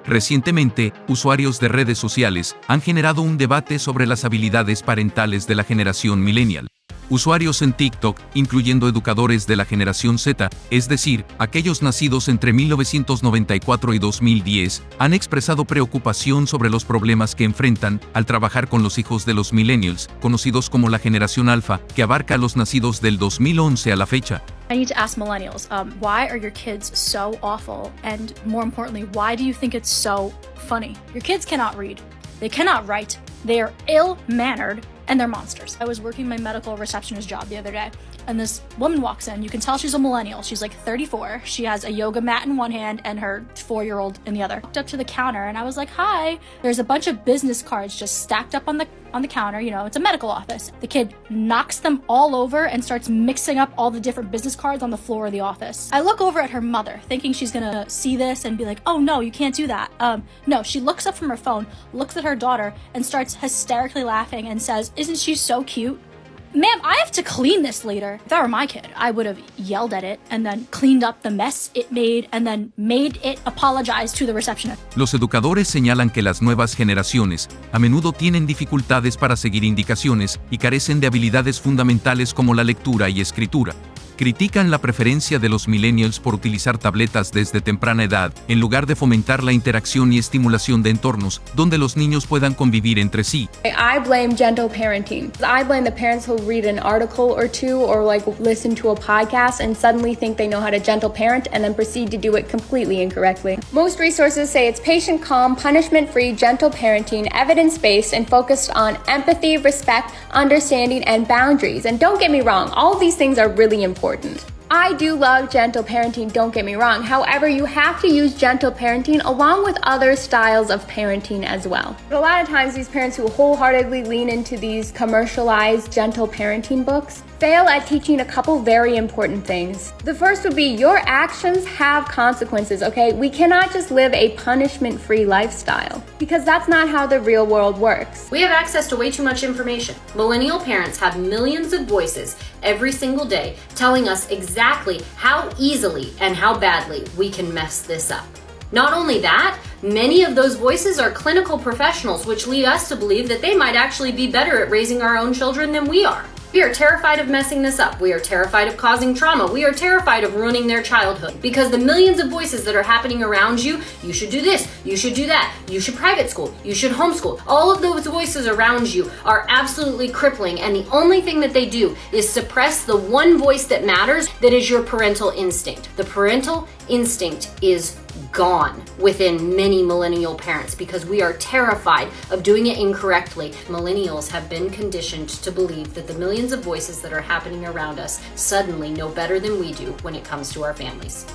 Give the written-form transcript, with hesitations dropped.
Recientemente, usuarios de redes sociales han generado un debate sobre las habilidades parentales de la generación millennial. Usuarios en TikTok, incluyendo educadores de la generación Z, es decir, aquellos nacidos entre 1994 y 2010, han expresado preocupación sobre los problemas que enfrentan al trabajar con los hijos de los Millenials, conocidos como la generación Alfa, que abarca a los nacidos del 2011 a la fecha. I need to ask millennials, why are your kids so awful? And more importantly, why do you think it's so funny? Your kids cannot read, they cannot write, they are ill-mannered, and they're monsters. I was working my medical receptionist job the other day, and this woman walks in. You can tell she's a millennial. She's like 34. She has a yoga mat in one hand and her 4-year-old in the other. I walked up to the counter and I was like, hi. There's a bunch of business cards just stacked up on the counter. You know, it's a medical office. The kid knocks them all over and starts mixing up all the different business cards on the floor of the office. I look over at her mother, thinking she's gonna see this and be like, oh no, you can't do that. No, she looks up from her phone, looks at her daughter, and starts hysterically laughing and says, isn't she so cute? Ma'am, I have to clean this later. If that were my kid, I would have yelled at it and then cleaned up the mess it made and then made it apologize to the receptionist. Los educadores señalan que las nuevas generaciones a menudo tienen dificultades para seguir indicaciones y carecen de habilidades fundamentales como la lectura y escritura. Critican la preferencia de los millennials por utilizar tabletas desde temprana edad, en lugar de fomentar la interacción y estimulación de entornos donde los niños puedan convivir entre sí. I blame gentle parenting. I blame the parents who read an article or two or listen to a podcast and suddenly think they know how to gentle parent and then proceed to do it completely incorrectly. Most resources say it's patient, calm, punishment-free, gentle parenting, evidence-based, and focused on empathy, respect, understanding, and boundaries. And don't get me wrong, all of these things are really important. I do love gentle parenting, don't get me wrong. However, you have to use gentle parenting along with other styles of parenting as well. But a lot of times these parents who wholeheartedly lean into these commercialized gentle parenting books fail at teaching a couple very important things. The first would be your actions have consequences, okay? We cannot just live a punishment-free lifestyle because that's not how the real world works. We have access to way too much information. Millennial parents have millions of voices every single day telling us exactly how easily and how badly we can mess this up. Not only that, many of those voices are clinical professionals, which lead us to believe that they might actually be better at raising our own children than we are. We are terrified of messing this up. We are terrified of causing trauma. We are terrified of ruining their childhood because the millions of voices that are happening around you, you should do this, you should do that, you should private school, you should homeschool. All of those voices around you are absolutely crippling, and the only thing that they do is suppress the one voice that matters, that is your parental instinct. The parental instinct is gone within many millennial parents because we are terrified of doing it incorrectly. Millennials have been conditioned to believe that the millions of voices that are happening around us suddenly know better than we do when it comes to our families.